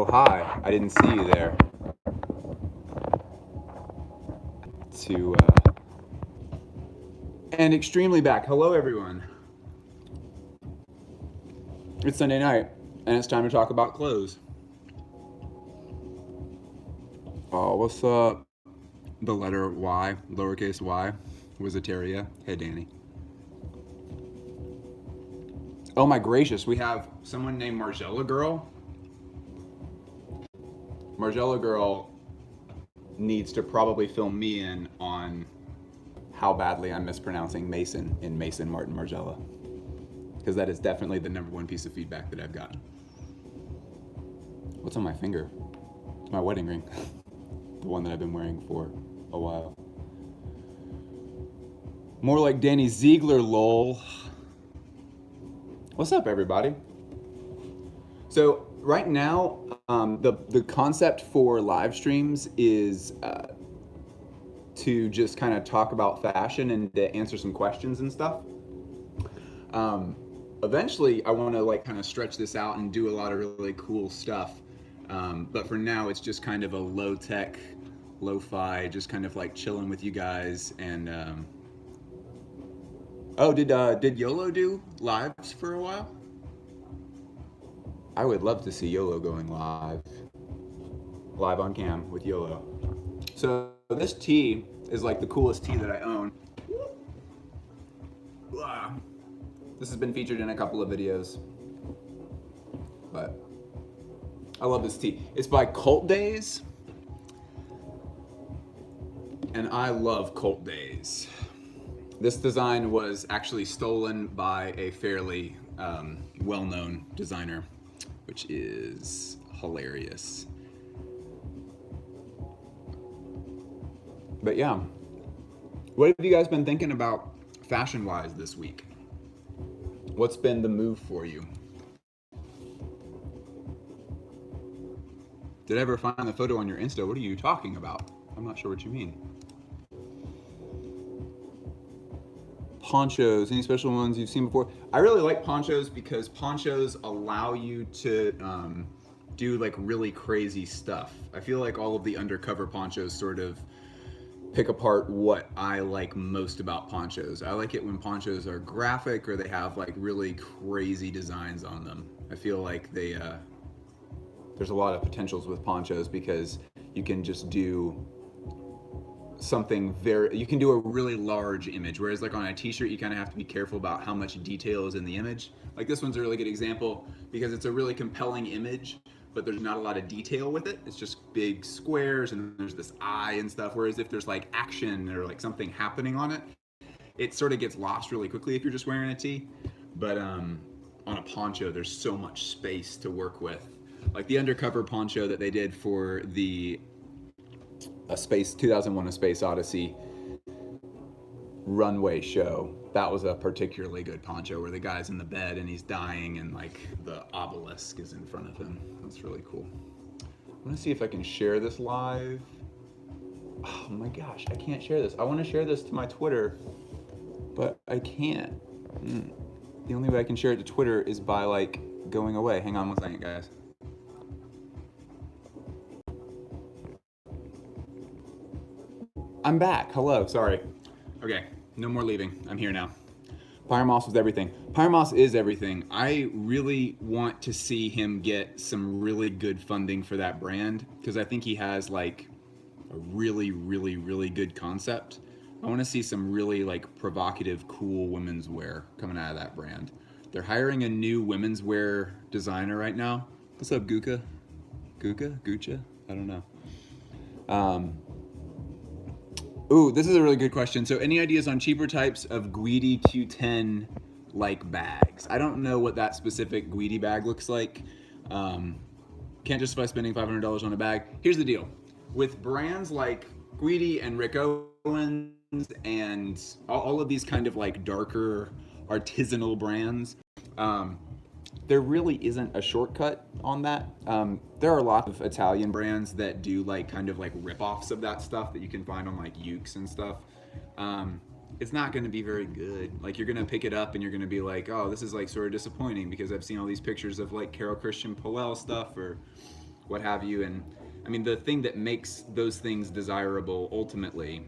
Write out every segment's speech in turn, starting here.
Oh, hi. I didn't see you there. To and extremely back. Hello, everyone. It's Sunday night, and it's time to talk about clothes. Oh, what's up? The letter Y, lowercase y, Wizitaria. Hey, Danny. Oh my gracious, we have someone named Margella Girl. Margella Girl needs to probably fill me in on how badly I'm mispronouncing Mason in Mason Martin Margella, because that is definitely the number one piece of feedback that I've gotten. What's on my finger? It's my wedding ring. The one that I've been wearing for a while. More like Danny Ziegler, lol. What's up, everybody? So right now, the concept for live streams is to just kind of talk about fashion and to answer some questions and stuff. Um, Eventually, I want to like kind of stretch this out and do a lot of really cool stuff. But for now, it's just kind of a low tech, lo-fi, just kind of like chilling with you guys. And oh, did YOLO do lives for a while? I would love to see YOLO going live on cam with YOLO. So this tee is like the coolest tee that I own. This has been featured in a couple of videos, but I love this tee. It's by Cult Days, and I love Cult Days. This design was actually stolen by a fairly well-known designer, which is hilarious. But yeah, what have you guys been thinking about fashion-wise this week? What's been the move for you? Did I ever find the photo on your Insta? What are you talking about? I'm not sure what you mean. Ponchos, any special ones you've seen before? I really like ponchos because ponchos allow you to do like really crazy stuff. I feel like all of the undercover ponchos sort of pick apart what I like most about ponchos. I like it when ponchos are graphic or they have like really crazy designs on them. I feel like there's a lot of potentials with ponchos because you can just do something you can do a really large image, whereas like on a t-shirt you kind of have to be careful about how much detail is in the image. Like this one's a really good example because it's a really compelling image, but there's not a lot of detail with it. It's just big squares and there's this eye and stuff, whereas if there's like action or like something happening on it, it sort of gets lost really quickly if you're just wearing a tee. But on a poncho there's so much space to work with. Like the undercover poncho that they did for the Space 2001: A Space Odyssey runway show. That was a particularly good poncho where the guy's in the bed and he's dying and like the obelisk is in front of him. That's really cool. I want to see if I can share this live. Oh my gosh, I can't share this. I want to share this to my Twitter, but I can't. The only way I can share it to Twitter is by like going away. Hang on one second, guys. I'm back. Hello. Sorry. Okay. No more leaving. I'm here now. Pyromoss was everything. Pyromoss is everything. I really want to see him get some really good funding for that brand because I think he has like a really, really, really good concept. I want to see some really like provocative, cool women's wear coming out of that brand. They're hiring a new women's wear designer right now. What's up, Guka? Gucha? I don't know. Ooh, this is a really good question. So, any ideas on cheaper types of Guidi Q10 like bags? I don't know what that specific Guidi bag looks like. Can't justify spending $500 on a bag. Here's the deal: with brands like Guidi and Rick Owens and all of these kind of like darker artisanal brands, there really isn't a shortcut on that. There are a lot of Italian brands that do like kind of like rip-offs of that stuff that you can find on like Ukes and stuff. It's not going to be very good. Like you're going to pick it up and you're going to be like, oh, this is like sort of disappointing because I've seen all these pictures of like Carol Christian Powell stuff or what have you. And I mean, the thing that makes those things desirable ultimately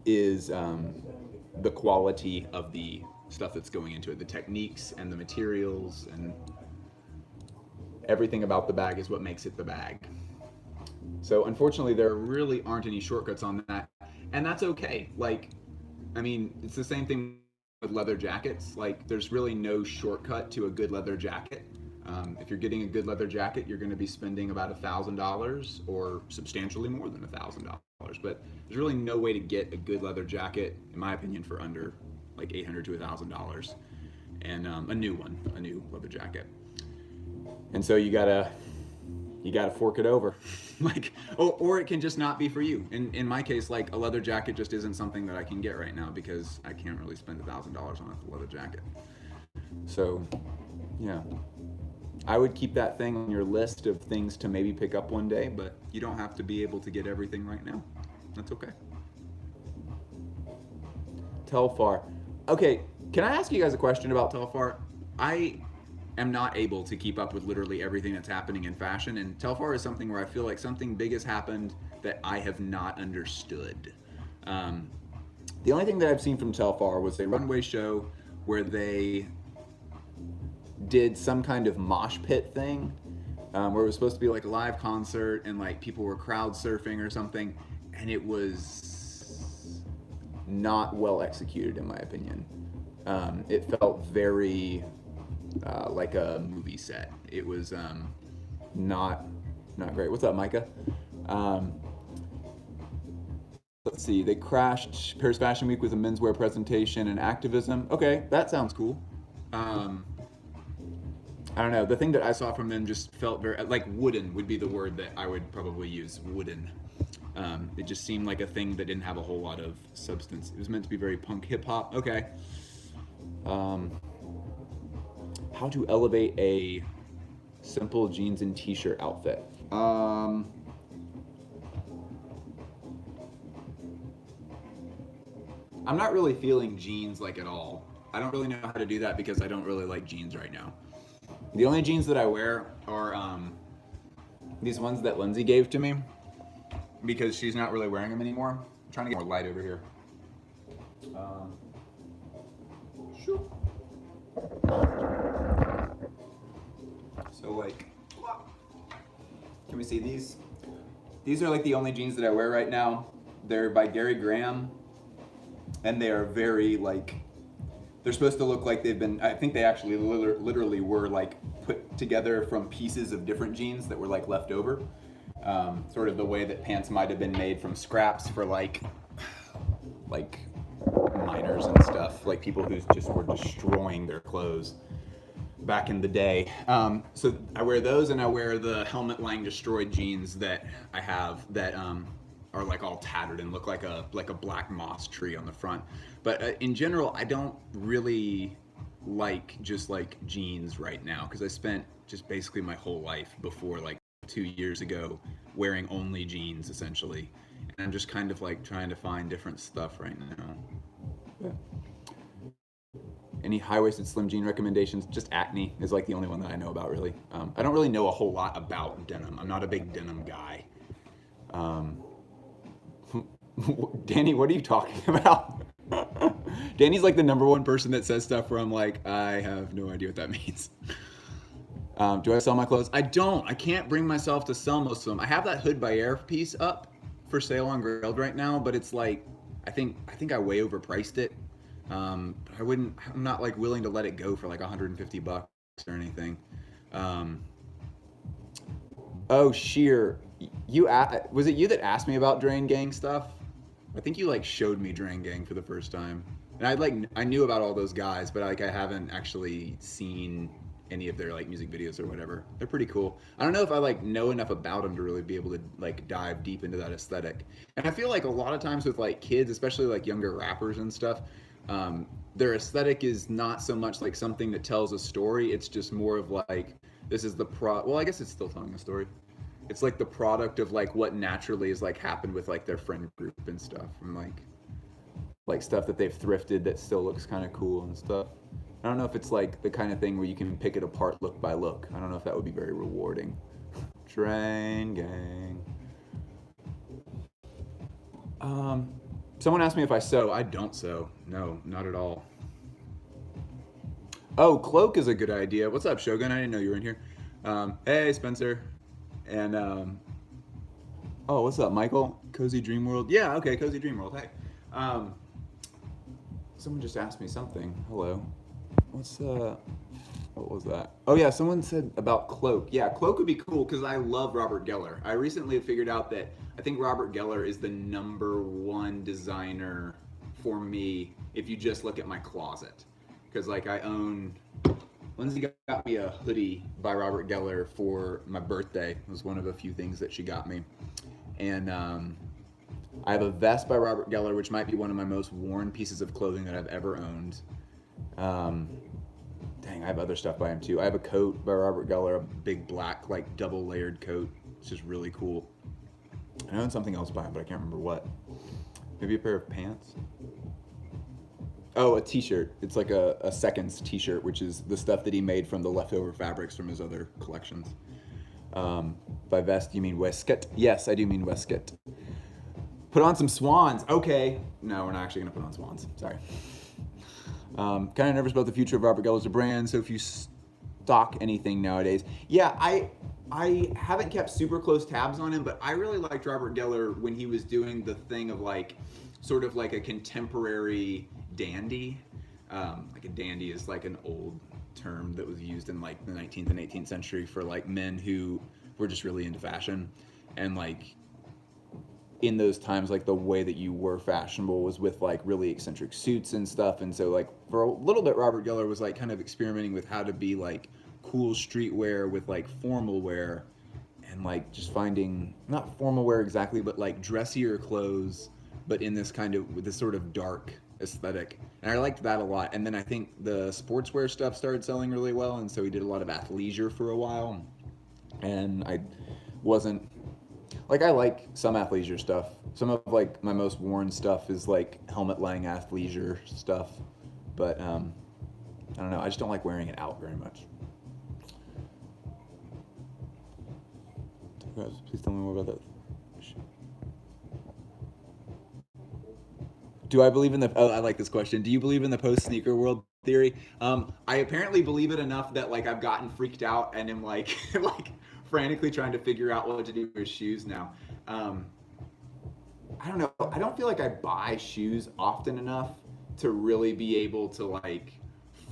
is the quality of the stuff that's going into it, the techniques and the materials and everything about the bag is what makes it the bag. So unfortunately, there really aren't any shortcuts on that, and that's okay. Like, I mean, it's the same thing with leather jackets. Like, there's really no shortcut to a good leather jacket. If you're getting a good leather jacket, you're going to be spending about $1,000 or substantially more than $1,000. But there's really no way to get a good leather jacket, in my opinion, for under like $800 to $1,000, and a new one, a new leather jacket. And so you gotta fork it over. Like, or it can just not be for you. In my case, like a leather jacket just isn't something that I can get right now because I can't really spend $1,000 on a leather jacket. So yeah, I would keep that thing on your list of things to maybe pick up one day, but you don't have to be able to get everything right now. That's okay. Telfar. Okay, can I ask you guys a question about Telfar? I am not able to keep up with literally everything that's happening in fashion, and Telfar is something where I feel like something big has happened that I have not understood. The only thing that I've seen from Telfar was a runway show where they did some kind of mosh pit thing, where it was supposed to be like a live concert and like people were crowd surfing or something, and it was not well executed in my opinion. It felt very like a movie set. It was not great. What's up, Micah? Let's see. They crashed Paris Fashion Week with a menswear presentation and activism. Okay, that sounds cool. I don't know. The thing that I saw from them just felt very like wooden would be the word that I would probably use. Wooden. It just seemed like a thing that didn't have a whole lot of substance. It was meant to be very punk hip hop. Okay. How to elevate a simple jeans and t-shirt outfit. I'm not really feeling jeans like at all. I don't really know how to do that because I don't really like jeans right now. The only jeans that I wear are these ones that Lindsay gave to me because she's not really wearing them anymore. I'm trying to get more light over here. Sure. So like, can we see these? These are like the only jeans that I wear right now. They're by Gary Graham, and they are very like, they're supposed to look like they've been, I think they actually literally were like put together from pieces of different jeans that were like left over. Sort of the way that pants might have been made from scraps for like miners and stuff, like people who just were destroying their clothes back in the day. So I wear those, and I wear the Helmet Lang destroyed jeans that I have that are like all tattered and look like a black moss tree on the front. But in general, I don't really like just like jeans right now because I spent just basically my whole life before like 2 years ago wearing only jeans essentially, and I'm just kind of like trying to find different stuff right now. Yeah. Any high-waisted slim jean recommendations? Just Acne is like the only one that I know about really. I don't really know a whole lot about denim. I'm not a big denim guy. Danny, what are you talking about? Danny's like the number one person that says stuff where I'm like, I have no idea what that means. Do I sell my clothes? I don't. I can't bring myself to sell most of them. I have that Hood by Air piece up for sale on Grailed right now, but it's like, I think I way overpriced it. I'm not like willing to let it go for like $150 or anything. Oh, Sheer, was it you that asked me about Drain Gang stuff? I think you like showed me Drain Gang for the first time, and I knew about all those guys, but like I haven't actually seen any of their like music videos or whatever. They're pretty cool. I don't know if I like know enough about them to really be able to like dive deep into that aesthetic. And I feel like a lot of times with like kids, especially like younger rappers and stuff, their aesthetic is not so much like something that tells a story. It's just more of like, this is the well, I guess it's still telling a story. It's like the product of like what naturally has like happened with like their friend group and stuff, and like stuff that they've thrifted that still looks kind of cool and stuff. I don't know if it's like the kind of thing where you can pick it apart look by look. I don't know if that would be very rewarding. Train gang. Someone asked me if I sew. I don't sew. No, not at all. Oh, cloak is a good idea. What's up, Shogun? I didn't know you were in here. Hey, Spencer. And oh, what's up, Michael? Cozy Dream World. Yeah, okay, Cozy Dream World. Hey. Someone just asked me something. Hello. What was that? Oh yeah, someone said about Cloak. Yeah, Cloak would be cool because I love Robert Geller. I recently figured out that I think Robert Geller is the #1 designer for me if you just look at my closet. Because like I own, Lindsay got me a hoodie by Robert Geller for my birthday. It was one of a few things that she got me. And I have a vest by Robert Geller, which might be one of my most worn pieces of clothing that I've ever owned. Dang, I have other stuff by him too. I have a coat by Robert Geller, a big black, like double layered coat. It's just really cool. I own something else by him, but I can't remember what. Maybe a pair of pants? Oh, a t-shirt. It's like a Seconds t-shirt, which is the stuff that he made from the leftover fabrics from his other collections. By vest, you mean waistcoat? Yes, I do mean waistcoat. Put on some swans. Okay. No, we're not actually going to put on swans. Sorry. Kind of nervous about the future of Robert Geller as a brand, so if you stock anything nowadays. Yeah, I haven't kept super close tabs on him, but I really liked Robert Geller when he was doing the thing of like, sort of like a contemporary dandy. Like a dandy is like an old term that was used in like the 19th and 18th century for like men who were just really into fashion. And like in those times, like the way that you were fashionable was with like really eccentric suits and stuff. And so like for a little bit, Robert Geller was like kind of experimenting with how to be like cool streetwear with like formal wear, and like just finding not formal wear exactly, but like dressier clothes, but in this kind of with this sort of dark aesthetic. And I liked that a lot. And then I think the sportswear stuff started selling really well, and so he did a lot of athleisure for a while. And I wasn't like, I like some athleisure stuff. Some of like my most worn stuff is like helmet Lang athleisure stuff, but I don't know. I just don't like wearing it out very much. Please tell me more about that. Do I believe in the? Oh, I like this question. Do you believe in the post-sneaker world theory? I apparently believe it enough that like I've gotten freaked out and am like like frantically trying to figure out what to do with shoes now. I don't know. I don't feel like I buy shoes often enough to really be able to like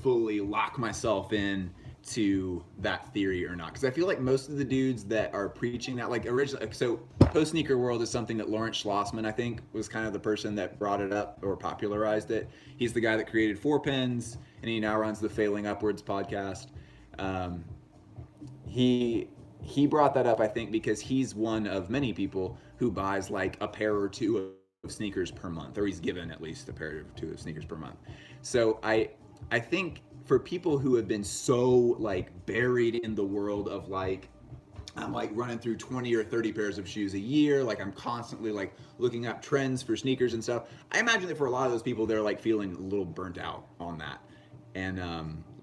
fully lock myself in to that theory or not. Because I feel like most of the dudes that are preaching that, like originally, so post sneaker world is something that Lawrence Schlossman, I think, was kind of the person that brought it up or popularized it. He's the guy that created Four Pins, and he now runs the Failing Upwards podcast. He brought that up, I think, because he's one of many people who buys like a pair or two of sneakers per month, or he's given at least a pair or two of sneakers per month. So I think for people who have been so like buried in the world of like, I'm like running through 20 or 30 pairs of shoes a year, like I'm constantly like looking up trends for sneakers and stuff. I imagine that for a lot of those people, they're like feeling a little burnt out on that. And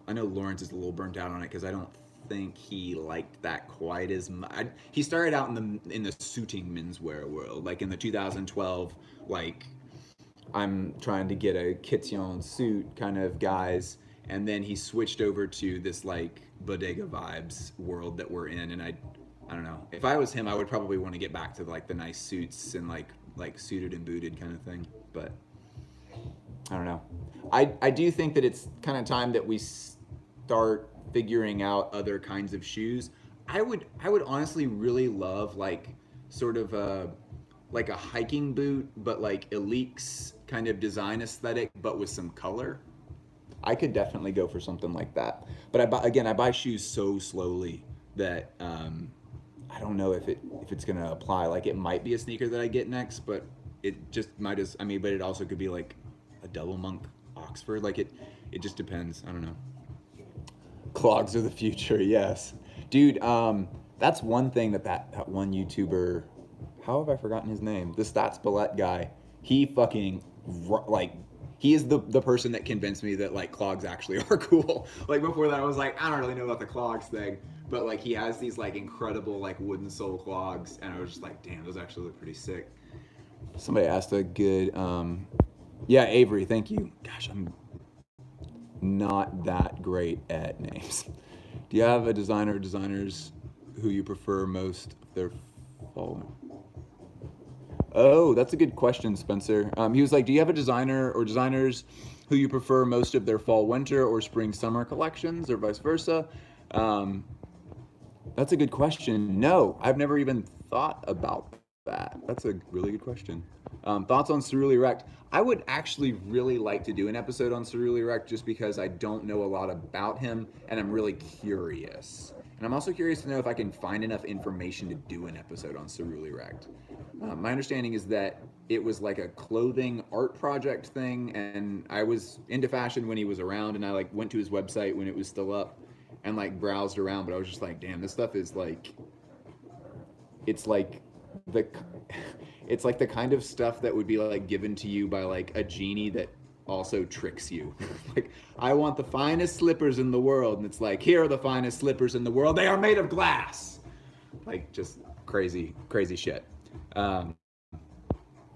I know Lawrence is a little burnt out on it because I don't think he liked that quite as much. He started out in the suiting menswear world, like in the 2012, like I'm trying to get a Kitson suit kind of guys, and then he switched over to this like bodega vibes world that we're in, and I don't know. If I was him, I would probably want to get back to like the nice suits and like suited and booted kind of thing, but I don't know. I do think that it's kind of time that we start figuring out other kinds of shoes. I would honestly really love like sort of a hiking boot, but like Elite's kind of design aesthetic, but with some color. I could definitely go for something like that. But I buy shoes so slowly that I don't know if it's gonna apply. Like it might be a sneaker that I get next, but it just might as but it also could be like a double monk Oxford. Like it just depends. I don't know. Clogs are the future, yes. Dude, that's one thing that one YouTuber, how have I forgotten his name? The Stats Billette guy, he fucking, like, he is the person that convinced me that, like, clogs actually are cool. Like, before that, I was like, I don't really know about the clogs thing. But like he has these like incredible like wooden sole clogs, and I was just like, damn, those actually look pretty sick. Somebody asked a good, yeah, Avery, thank you. Gosh, I'm not that great at names. Do you have a designer or designers who you prefer most of their following? Oh, that's a good question, Spencer. He was like, do you have a designer or designers who you prefer most of their fall, winter, or spring, summer collections, or vice versa? Um, that's a good question. No, I've never even thought about that. That's a really good question. Thoughts on Cerulli Erect? I would actually really like to do an episode on Cerulli Erect just because I don't know a lot about him and I'm really curious. And I'm also curious to know if I can find enough information to do an episode on Cerulli Erect. My understanding is that it was like a clothing art project thing, and I was into fashion when he was around, and I like went to his website when it was still up and like browsed around, but I was just like, damn, this stuff is like, it's like the it's like the kind of stuff that would be like given to you by like a genie that also tricks you. Like, I want the finest slippers in the world, and it's like, here are the finest slippers in the world, they are made of glass. Like, just crazy shit. But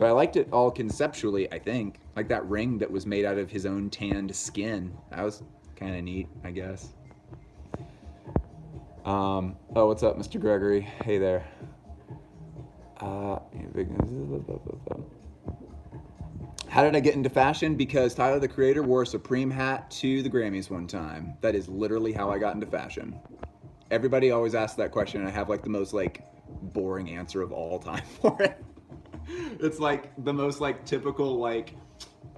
I liked it all conceptually, I think. Like that ring that was made out of his own tanned skin, that was kind of neat, I guess. Oh, what's up, Mr. Gregory? Hey there. How did I get into fashion? Because Tyler, the Creator, wore a Supreme hat to the Grammys one time. That is literally how I got into fashion. Everybody always asks that question, and I have like the most like boring answer of all time for it. It's like the most like typical like,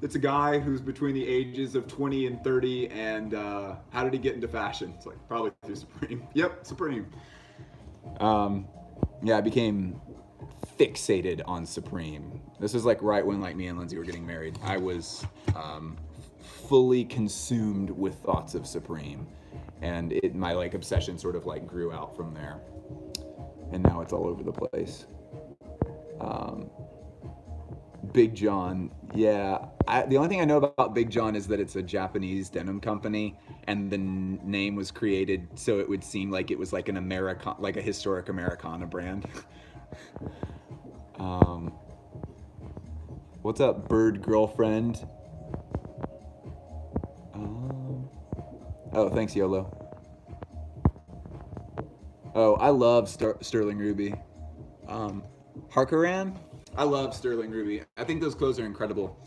it's a guy who's between the ages of 20 and 30, and how did he get into fashion? It's like, probably through Supreme. Yep, Supreme. Yeah, I became fixated on Supreme. This was like right when like me and Lindsay were getting married. I was fully consumed with thoughts of Supreme, and my like obsession sort of like grew out from there, and now it's all over the place. Big John, yeah. The only thing I know about Big John is that it's a Japanese denim company, and the name was created so it would seem like it was like an like a historic Americana brand. What's up, bird girlfriend? Oh, thanks, YOLO. Oh, I love Sterling Ruby. Harkaran? I love Sterling Ruby. I think those clothes are incredible.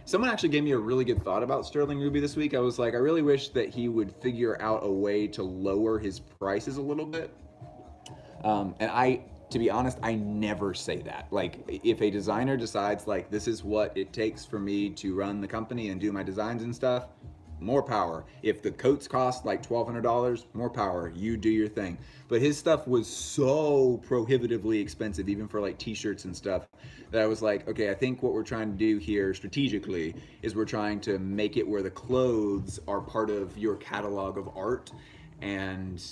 Someone actually gave me a really good thought about Sterling Ruby this week. I was like, I really wish that he would figure out a way to lower his prices a little bit. And to be honest, I never say that. Like, if a designer decides like, this is what it takes for me to run the company and do my designs and stuff, more power. If the coats cost like $1,200, more power. You do your thing. But his stuff was so prohibitively expensive, even for like t-shirts and stuff, that I was like, okay, I think what we're trying to do here strategically is we're trying to make it where the clothes are part of your catalog of art. And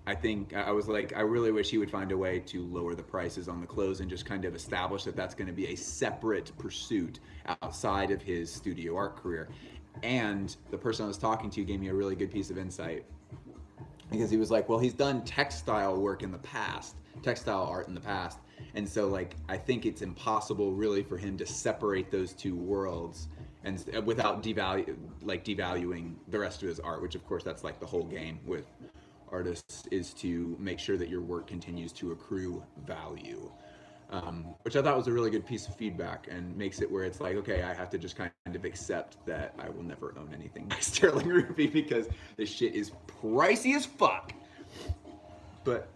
I think I was like, I really wish he would find a way to lower the prices on the clothes and just kind of establish that that's going to be a separate pursuit outside of his studio art career. And the person I was talking to gave me a really good piece of insight, because he was like, well, he's done textile work in the past, textile art in the past. And so like, I think it's impossible really for him to separate those two worlds and without devaluing the rest of his art, which of course that's like the whole game with artists, is to make sure that your work continues to accrue value. Which I thought was a really good piece of feedback, and makes it where it's like, okay, I have to just kind of accept that I will never own anything by Sterling Ruby because this shit is pricey as fuck. But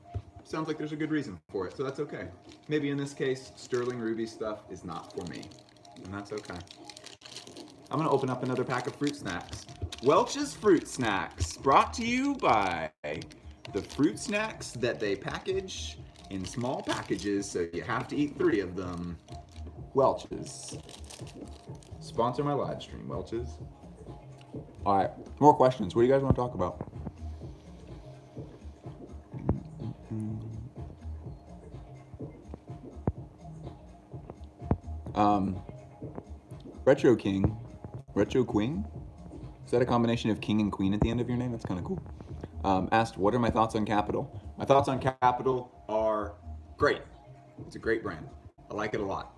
sounds like there's a good reason for it, so that's okay. Maybe in this case, Sterling Ruby stuff is not for me, and that's okay. I'm gonna open up another pack of fruit snacks. Welch's Fruit Snacks, brought to you by the fruit snacks that they package in small packages, so you have to eat 3 of them. Welch's. Sponsor my live stream, Welch's. All right, more questions. What do you guys want to talk about? Retro King. Retro Queen? Is that a combination of king and queen at the end of your name? That's kind of cool. asked, what are my thoughts on Capital? My thoughts on Capital are great. It's a great brand. I like it a lot.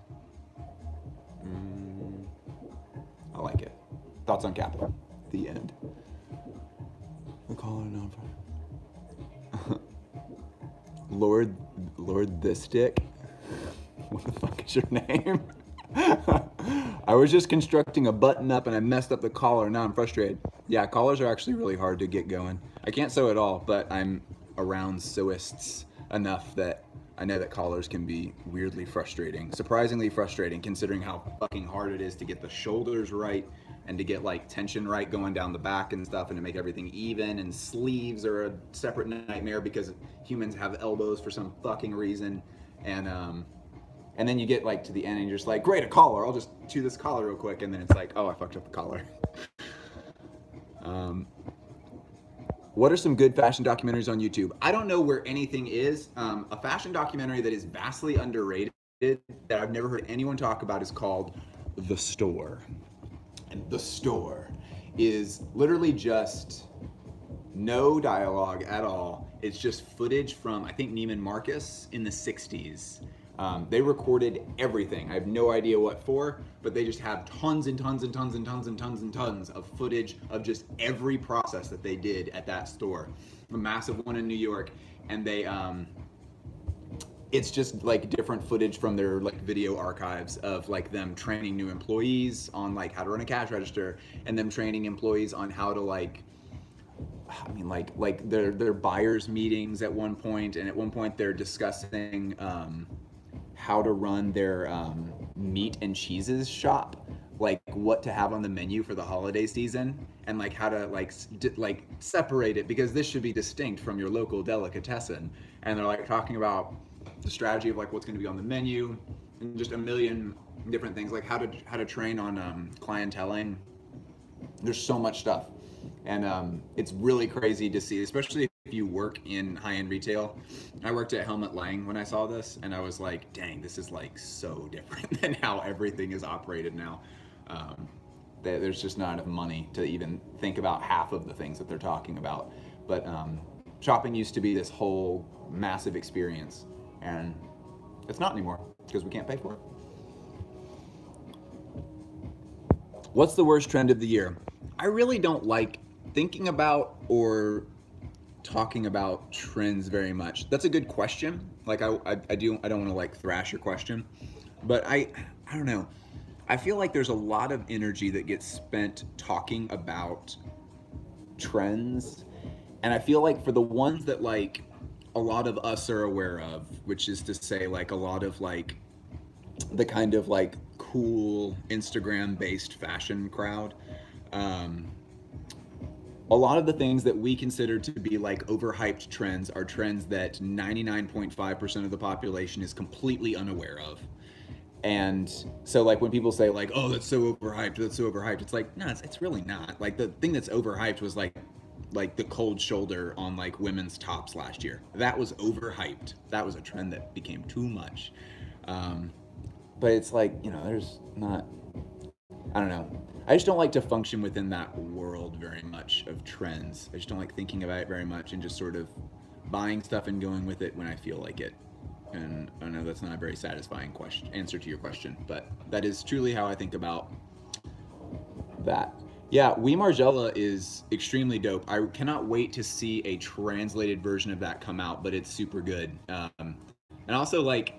I like it. Thoughts on Capital. The end. The caller number. Lord the Stick. What the fuck is your name? I was just constructing a button up and I messed up the collar. Now I'm frustrated. Yeah, collars are actually really hard to get going. I can't sew at all, but I'm around sewists enough that I know that collars can be weirdly frustrating. Surprisingly frustrating considering how fucking hard it is to get the shoulders right and to get like tension right going down the back and stuff and to make everything even, and sleeves are a separate nightmare because humans have elbows for some fucking reason. And then you get like to the end and you're just like, great, a collar. I'll just chew this collar real quick. And then it's like, oh, I fucked up the collar. What are some good fashion documentaries on YouTube? I don't know where anything is. A fashion documentary that is vastly underrated that I've never heard anyone talk about is called The Store. And The Store is literally just no dialogue at all. It's just footage from, I think, Neiman Marcus in the 60s. They recorded everything. I have no idea what for, but they just have tons and tons and tons and tons and tons and tons of footage of just every process that they did at that store. A massive one in New York, and they it's just like different footage from their like video archives of like them training new employees on like how to run a cash register, and them training employees on how to like their buyers meetings at one point, and at one point they're discussing how to run their meat and cheeses shop, like what to have on the menu for the holiday season, and like how to like separate it because this should be distinct from your local delicatessen. And they're like talking about the strategy of like what's going to be on the menu and just a million different things, like how to train on clienteling. There's so much stuff, and it's really crazy to see, especially if you work in high-end retail. I worked at Helmut Lang when I saw this, and I was like, dang, this is like so different than how everything is operated now. There's just not enough money to even think about half of the things that they're talking about. But shopping used to be this whole massive experience, and it's not anymore because we can't pay for it. What's the worst trend of the year? I really don't like thinking about or talking about trends very much. That's a good question. Like I don't want to like thrash your question, but I don't know. I feel like there's a lot of energy that gets spent talking about trends, and I feel like for the ones that like a lot of us are aware of, which is to say like a lot of like the kind of like cool Instagram based fashion crowd, a lot of the things that we consider to be like overhyped trends are trends that 99.5% of the population is completely unaware of. And so like when people say like, oh, that's so overhyped, it's like, no, it's really not. Like the thing that's overhyped was like the cold shoulder on like women's tops last year. That was overhyped. That was a trend that became too much. But it's like, you know, there's not, I don't know. I just don't like to function within that world very much of trends. I just don't like thinking about it very much and just sort of buying stuff and going with it when I feel like it. And I know that's not a very satisfying answer to your question, but that is truly how I think about that. Yeah, We Margiela is extremely dope. I cannot wait to see a translated version of that come out, but it's super good. And also like,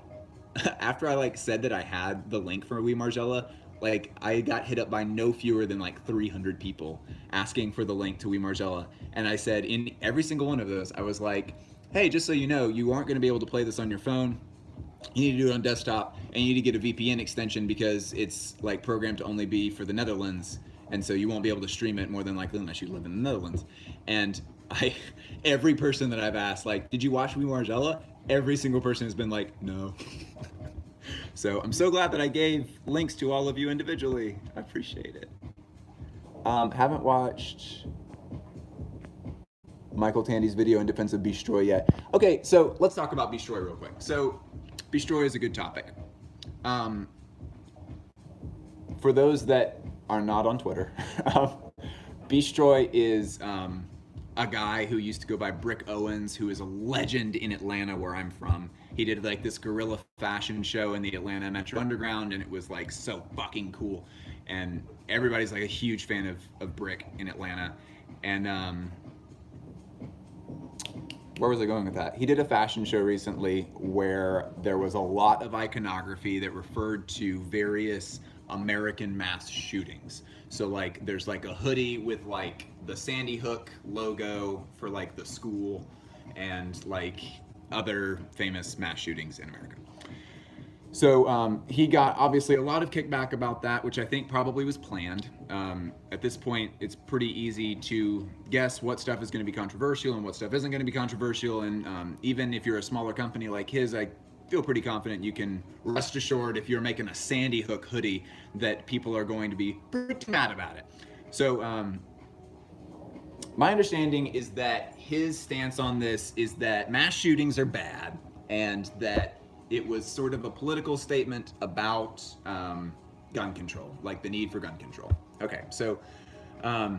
after I like said that I had the link for We Margiela, like I got hit up by no fewer than like 300 people asking for the link to We Margiela. And I said in every single one of those, I was like, hey, just so you know, you aren't going to be able to play this on your phone. You need to do it on desktop, and you need to get a VPN extension because it's like programmed to only be for the Netherlands. And so you won't be able to stream it more than likely unless you live in the Netherlands. And every person that I've asked, like, did you watch We Margiela? Every single person has been like, no. So I'm so glad that I gave links to all of you individually. I appreciate it. Haven't watched Michael Tandy's video in defense of Bstroy yet. Okay, so let's talk about Bstroy real quick. So Bstroy is a good topic. For those that are not on Twitter, Bstroy is a guy who used to go by Brick Owens, who is a legend in Atlanta, where I'm from. He did like this guerrilla fashion show in the Atlanta Metro Underground, and it was like so fucking cool. And everybody's like a huge fan of Brick in Atlanta. And where was I going with that? He did a fashion show recently where there was a lot of iconography that referred to various American mass shootings. So like there's like a hoodie with like the Sandy Hook logo for like the school and like other famous mass shootings in America. So he got obviously a lot of kickback about that, which I think probably was planned. At this point, it's pretty easy to guess what stuff is going to be controversial and what stuff isn't going to be controversial. And even if you're a smaller company like his, I feel pretty confident you can rest assured if you're making a Sandy Hook hoodie that people are going to be pretty mad about it. So my understanding is that his stance on this is that mass shootings are bad and that it was sort of a political statement about gun control, like the need for gun control. Okay, so a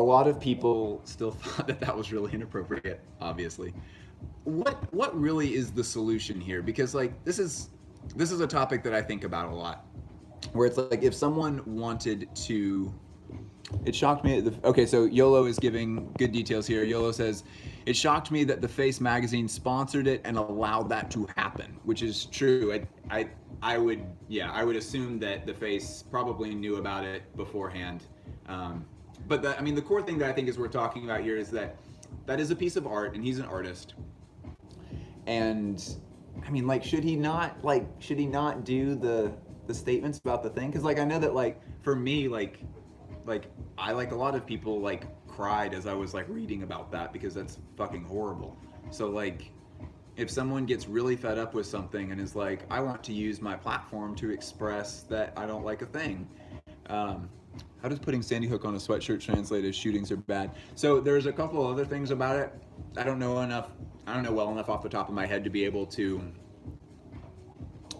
lot of people still thought that that was really inappropriate, obviously. What really is the solution here? Because like this is a topic that I think about a lot, where it's like if someone wanted to, it shocked me. Okay, so YOLO is giving good details here. YOLO says, it shocked me that the Face magazine sponsored it and allowed that to happen, which is true. I would assume that the Face probably knew about it beforehand. But the core thing that I think is worth talking about here is that is a piece of art, and he's an artist. And I mean, like, should he not do the statements about the thing? Because like I know that like for me like I, like a lot of people, like cried as I was like reading about that because that's fucking horrible. So like if someone gets really fed up with something and is like, I want to use my platform to express that I don't like a thing, how does putting Sandy Hook on a sweatshirt translate as shootings are bad? So there's a couple other things about it. I don't know well enough off the top of my head to be able to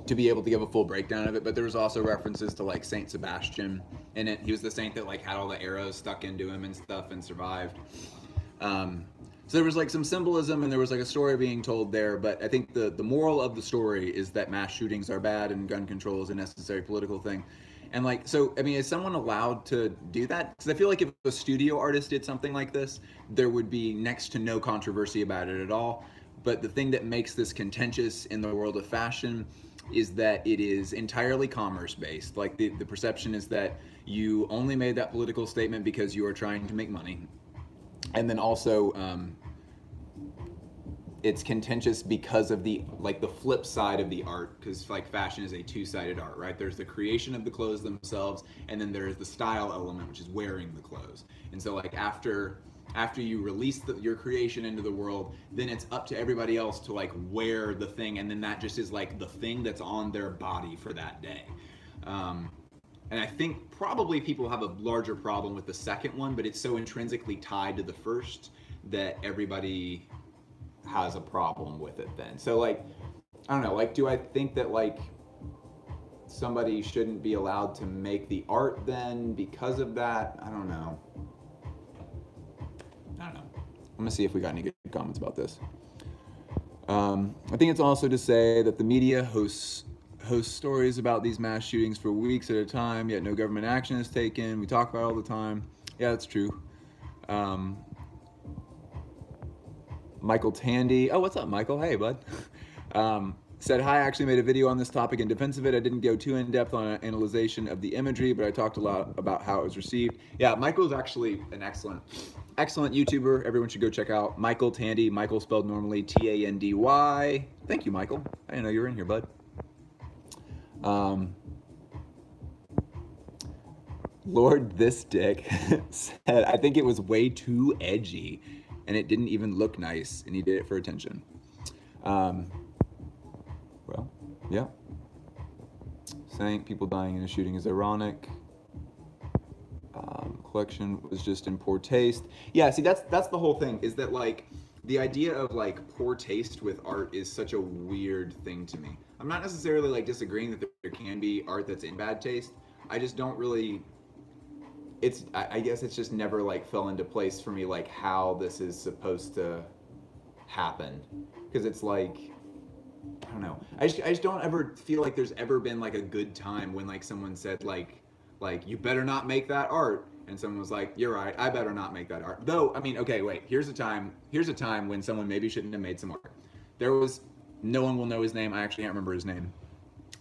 give a full breakdown of it, but there was also references to like Saint Sebastian in it. He was the saint that like had all the arrows stuck into him and stuff and survived. So there was like some symbolism and there was like a story being told there, but I think the moral of the story is that mass shootings are bad and gun control is a necessary political thing. And like, so, I mean, is someone allowed to do that? Because I feel like if a studio artist did something like this, there would be next to no controversy about it at all. But the thing that makes this contentious in the world of fashion is that it is entirely commerce based. Like the perception is that you only made that political statement because you are trying to make money. And then also, it's contentious because of the flip side of the art, because like fashion is a two-sided art, right? There's the creation of the clothes themselves, and then there is the style element, which is wearing the clothes. And so like after you release your creation into the world, then it's up to everybody else to like wear the thing, and then that just is like the thing that's on their body for that day. And I think probably people have a larger problem with the second one, but it's so intrinsically tied to the first that everybody has a problem with it then. So like, I don't know, like, do I think that like somebody shouldn't be allowed to make the art then because of that? I don't know. I'm gonna see if we got any good comments about this. I think it's also to say that the media hosts stories about these mass shootings for weeks at a time, yet no government action is taken. We talk about it all the time. Yeah, that's true. Michael Tandy. Oh, what's up, Michael? Hey, bud. Said, hi, I actually made a video on this topic in defense of it. I didn't go too in-depth on an analyzation of the imagery, but I talked a lot about how it was received. Yeah, Michael's actually an excellent YouTuber. Everyone should go check out Michael Tandy. Michael spelled normally Tandy. Thank you, Michael. I didn't know you were in here, bud. Lord This Dick said, I think it was way too edgy and it didn't even look nice and he did it for attention. Well, yeah. Saying people dying in a shooting is ironic. Collection was just in poor taste. Yeah, see, that's the whole thing, is that like the idea of like poor taste with art is such a weird thing to me. I'm not necessarily like disagreeing that there can be art that's in bad taste. I just don't really, I guess it's just never like fell into place for me like how this is supposed to happen, because it's like I don't know. I just don't ever feel like there's ever been like a good time when like someone said like you better not make that art, and someone was like, you're right, I better not make that art. Though I mean, okay, wait. Here's a time when someone maybe shouldn't have made some art. There was no one will know his name. I actually can't remember his name,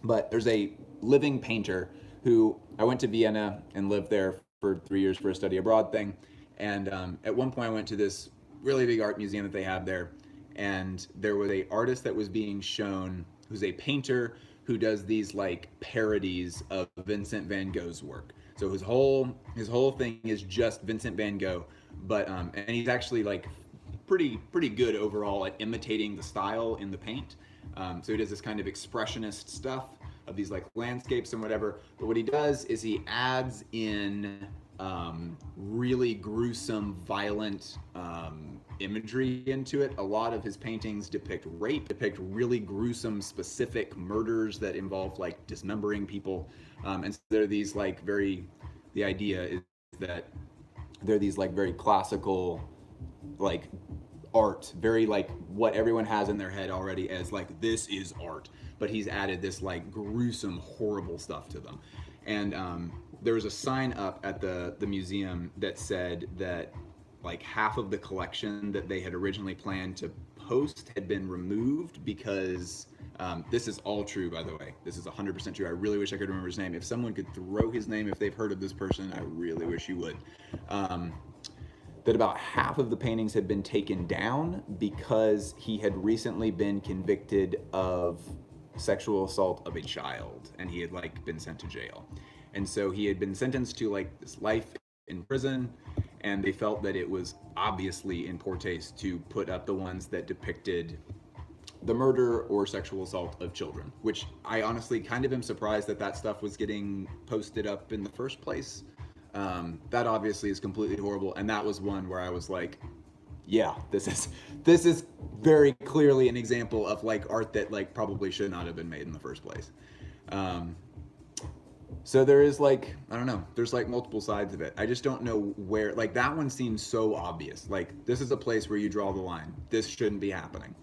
but there's a living painter who I went to Vienna and lived there for 3 years for a study abroad thing, and at one point I went to this really big art museum that they have there, and there was a artist that was being shown who's a painter who does these like parodies of Vincent van Gogh's work. So his whole thing is just Vincent van Gogh, but and he's actually like pretty good overall at imitating the style in the paint. So he does this kind of expressionist stuff of these like landscapes and whatever. But what he does is he adds in really gruesome, violent imagery into it. A lot of his paintings depict rape, depict really gruesome, specific murders that involve like dismembering people. And so they're these like the idea is that they're these like very classical, like art, very like what everyone has in their head already as like this is art, but he's added this like gruesome, horrible stuff to them. And there was a sign up at the museum that said that like half of the collection that they had originally planned to post had been removed because this is all true, by the way. This is 100% true. I really wish I could remember his name. If someone could throw his name, if they've heard of this person, I really wish you would. That about half of the paintings had been taken down because he had recently been convicted of sexual assault of a child, and he had like been sent to jail. And so he had been sentenced to like this life in prison, and they felt that it was obviously in poor taste to put up the ones that depicted the murder or sexual assault of children, which I honestly kind of am surprised that that stuff was getting posted up in the first place. That obviously is completely horrible, and that was one where I was like, yeah, this is very clearly an example of like art that like probably should not have been made in the first place. So there is like, I don't know, there's like multiple sides of it. I just don't know where, like that one seems so obvious. Like this is a place where you draw the line. This shouldn't be happening.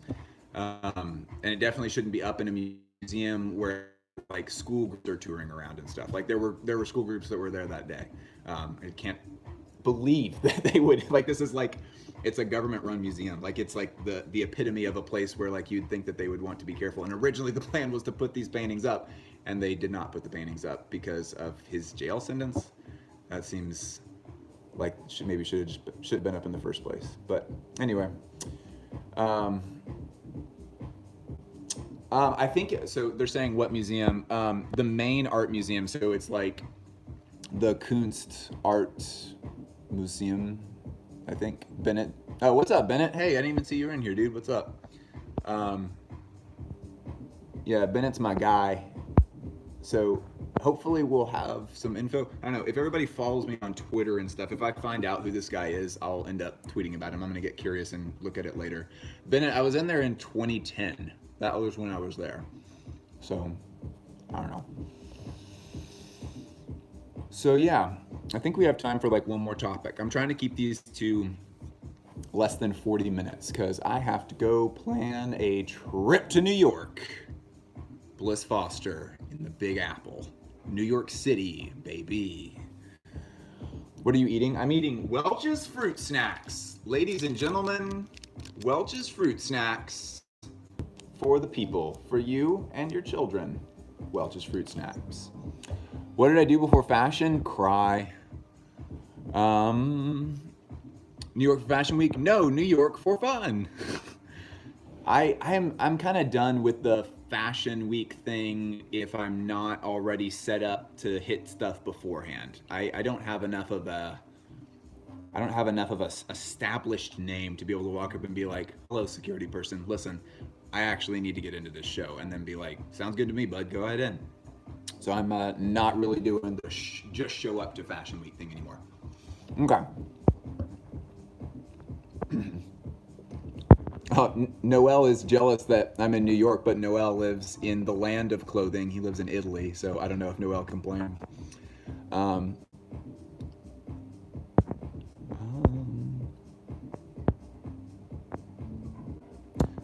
And it definitely shouldn't be up in a museum where like school groups are touring around and stuff. Like there were school groups that were there that day. I can't believe that they would, like this is like, it's a government run museum. Like it's like the epitome of a place where like you'd think that they would want to be careful. And originally the plan was to put these paintings up, and they did not put the paintings up because of his jail sentence. That seems like maybe should have been up in the first place. But anyway, I think so. They're saying what museum? The main art museum. So it's like the Kunst Art Museum, I think. Bennett. Oh, what's up, Bennett? Hey, I didn't even see you in here, dude. What's up? Yeah, Bennett's my guy. So hopefully we'll have some info. I don't know, if everybody follows me on Twitter and stuff, if I find out who this guy is, I'll end up tweeting about him. I'm gonna get curious and look at it later. Bennett, I was in there in 2010. That was when I was there. So, I don't know. So yeah, I think we have time for like one more topic. I'm trying to keep these to less than 40 minutes because I have to go plan a trip to New York. Bliss Foster in the Big Apple. New York City, baby. What are you eating? I'm eating Welch's Fruit Snacks. Ladies and gentlemen, Welch's Fruit Snacks for the people, for you and your children. Welch's Fruit Snacks. What did I do before fashion? Cry. New York for Fashion Week? No, New York for fun. I'm kind of done with the Fashion Week thing if I'm not already set up to hit stuff beforehand. I don't have enough of a established name to be able to walk up and be like, hello, security person, listen, I actually need to get into this show, and then be like, sounds good to me, bud, go ahead in. So I'm not really doing the just show up to Fashion Week thing anymore. Okay. Noel is jealous that I'm in New York, but Noel lives in the land of clothing. He lives in Italy, so I don't know if Noel can blame.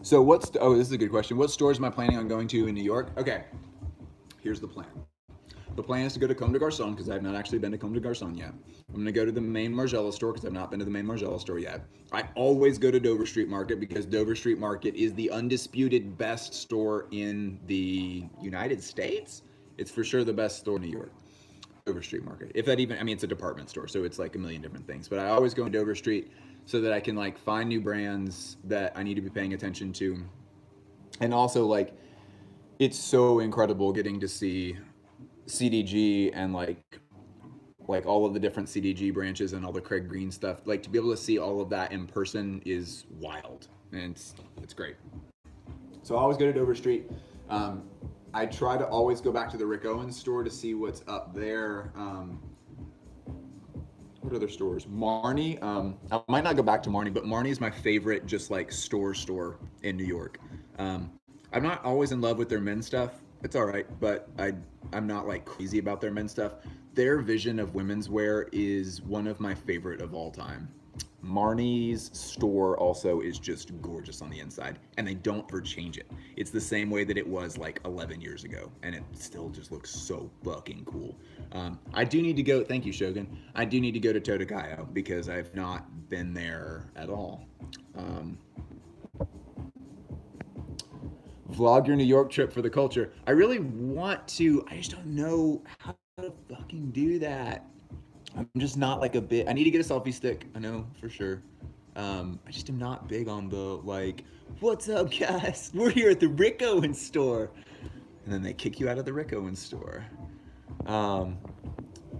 So this is a good question. What stores am I planning on going to in New York? Okay, here's the plan. The plan is to go to Comme des Garçons because I have not actually been to Comme des Garçons yet. I'm going to go to the main Margiela store because I've not been to the main Margiela store yet. I always go to Dover Street Market because Dover Street Market is the undisputed best store in the United States. It's for sure the best store in New York. Dover Street Market. If that even, I mean, it's a department store, so it's like a million different things. But I always go to Dover Street so that I can like find new brands that I need to be paying attention to. And also like, it's so incredible getting to see CDG and like all of the different CDG branches and all the Craig Green stuff. Like to be able to see all of that in person is wild, and it's great. So I always go to Dover Street. I try to always go back to the Rick Owens store to see what's up there. What other stores? Marnie. I might not go back to Marnie, but Marnie is my favorite, just like store in New York. I'm not always in love with their men's stuff. It's all right, but I'm not like crazy about their men's stuff. Their vision of women's wear is one of my favorite of all time. Marnie's store also is just gorgeous on the inside, and they don't ever change it. It's the same way that it was like 11 years ago, and it still just looks so fucking cool. I do need to go, thank you Shogun, I do need to go to Totagayo because I've not been there at all. Vlog your New York trip for the culture. I really want to, I just don't know how to fucking do that. I'm just not like I need to get a selfie stick, I know for sure. I just am not big on the like, what's up guys? We're here at the Rick Owens store. And then they kick you out of the Rick Owens store.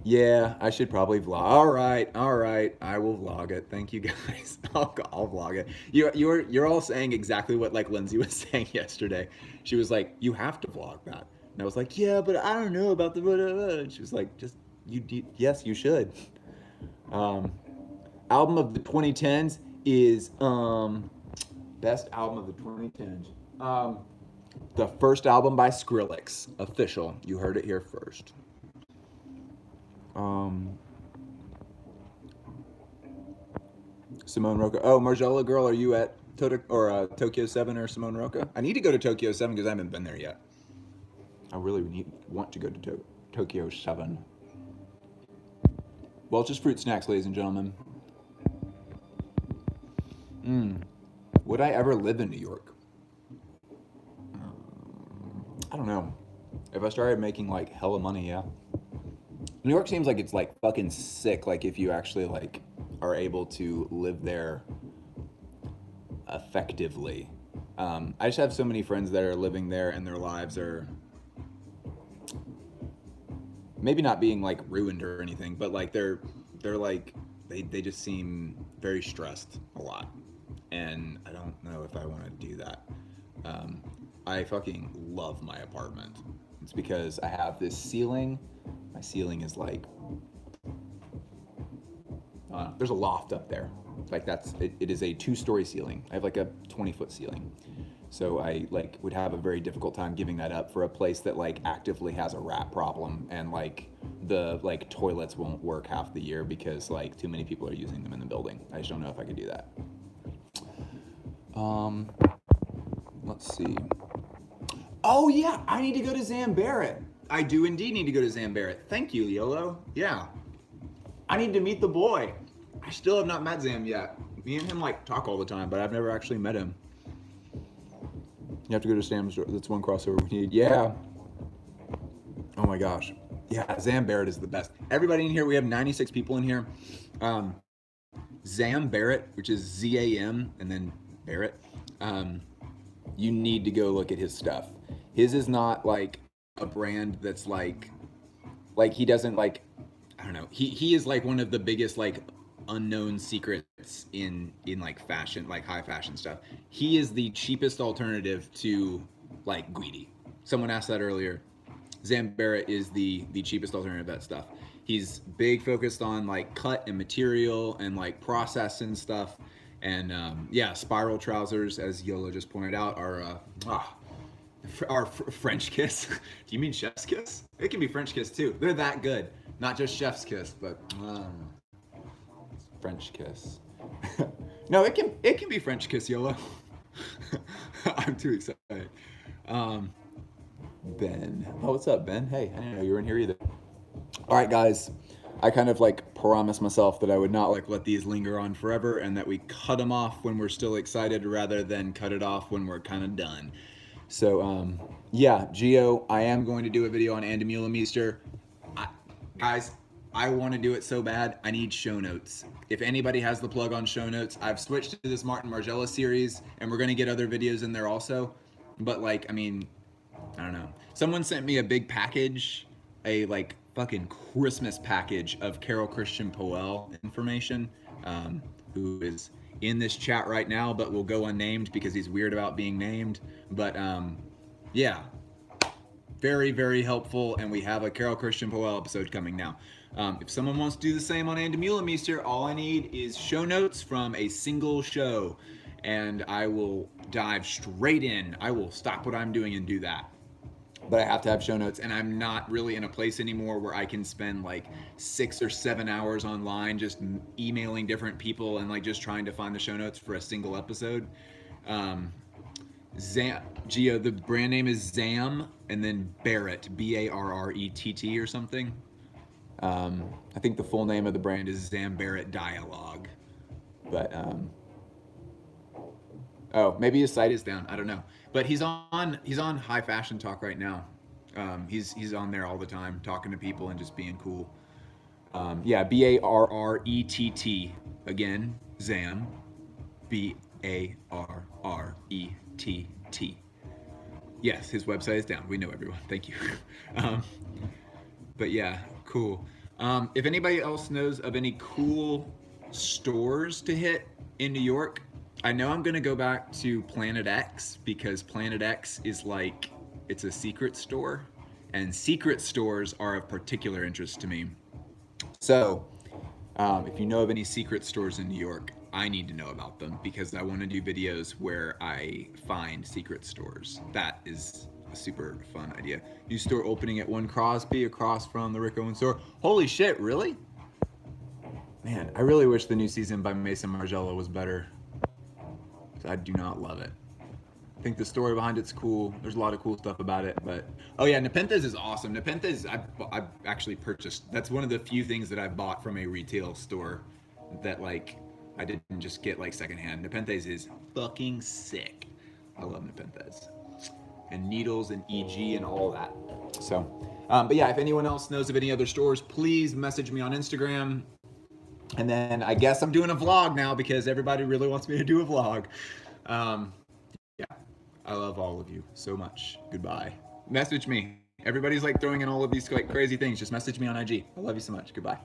Yeah, I should probably vlog. All right, I will vlog it. Thank you guys. I'll vlog it. You're all saying exactly what like Lindsay was saying yesterday. She was like, you have to vlog that. And I was like, yeah, but I don't know about the blah. And she was like, just yes, you should. Album of the 2010s is best album of the 2010s. The first album by Skrillex, official. You heard it here first. Simone Roca. Oh, Margiela girl, are you at Tokyo 7 or Simone Roca? I need to go to Tokyo 7 because I haven't been there yet. I really want to go to Tokyo 7. Welch's Fruit Snacks, ladies and gentlemen. Would I ever live in New York? I don't know. If I started making like hella money, yeah. New York seems like it's like fucking sick, like if you actually like are able to live there effectively. I just have so many friends that are living there and their lives are maybe not being like ruined or anything, but like they're like they just seem very stressed a lot, and I don't know if I want to do that. I fucking love my apartment. It's because I have this ceiling. My ceiling is like there's a loft up there. Like it is a 2-story ceiling. I have like a 20-foot ceiling. So I like would have a very difficult time giving that up for a place that like actively has a rat problem, and like the like toilets won't work half the year because like too many people are using them in the building. I just don't know if I could do that. Let's see. Oh yeah, I need to go to Zam Barrett. I do indeed need to go to Zam Barrett. Thank you, Yolo. Yeah. I need to meet the boy. I still have not met Zam yet. Me and him like talk all the time, but I've never actually met him. You have to go to Sam's store. That's one crossover we need. Yeah. Oh my gosh. Yeah, Zam Barrett is the best. Everybody in here, we have 96 people in here. Zam Barrett, which is Z-A-M and then Barrett. You need to go look at his stuff. His is not like a brand that's like he doesn't like, I don't know. He is like one of the biggest like unknown secrets in like fashion, like high fashion stuff. He is the cheapest alternative to like Guidi. Someone asked that earlier. Zam Barrett is the cheapest alternative to that stuff. He's big focused on like cut and material and like process and stuff. And yeah, spiral trousers, as Yolo just pointed out, are French kiss. Do you mean chef's kiss? It can be French kiss too. They're that good. Not just chef's kiss, but French kiss. No, it can be French kiss, Yolo. I'm too excited. Um, Ben. Oh, what's up, Ben? Hey, I didn't know you were in here either. All right, guys. I kind of like promised myself that I would not like let these linger on forever and that we cut them off when we're still excited rather than cut it off when we're kind of done. So, yeah, Geo, I am going to do a video on Andy Mulemeester. I, guys, I want to do it so bad. I need show notes. If anybody has the plug on show notes, I've switched to this Martin Margiela series, and we're going to get other videos in there also. But, like, I mean, I don't know. Someone sent me a big package, a like fucking Christmas package of Carol Christian Powell information, who is in this chat right now, but will go unnamed because he's weird about being named. But yeah, very, very helpful. And we have a Carol Christian Powell episode coming now. If someone wants to do the same on Andy Mulemeester, all I need is show notes from a single show, and I will dive straight in. I will stop what I'm doing and do that. But I have to have show notes, and I'm not really in a place anymore where I can spend like 6 or 7 hours online just emailing different people and like just trying to find the show notes for a single episode. Geo, the brand name is Zam, and then Barrett, Barrett or something. I think the full name of the brand is Zam Barrett Dialogue, but oh, maybe his site is down. I don't know, but he's on High Fashion Talk right now. He's on there all the time talking to people and just being cool. Yeah, Barrett again, Zam, Barrett. Yes, his website is down. We know everyone. Thank you. But yeah, cool. If anybody else knows of any cool stores to hit in New York, I know I'm gonna go back to Planet X because Planet X is like, it's a secret store, and secret stores are of particular interest to me. So, if you know of any secret stores in New York, I need to know about them because I want to do videos where I find secret stores. That is a super fun idea. New store opening at 1 Crosby across from the Rick Owens store. Holy shit, really? Man, I really wish the new season by Mason Margiela was better. I do not love it. I think the story behind it's cool. There's a lot of cool stuff about it, but oh yeah, Nepenthes is awesome. Nepenthes, I've actually purchased. That's one of the few things that I bought from a retail store that like I didn't just get like secondhand. Nepenthes is fucking sick. I love Nepenthes and needles and EG and all that. So, but yeah, if anyone else knows of any other stores, please message me on Instagram. And then I guess I'm doing a vlog now because everybody really wants me to do a vlog. Yeah, I love all of you so much. Goodbye. Message me. Everybody's like throwing in all of these like crazy things. Just message me on IG. I love you so much. Goodbye.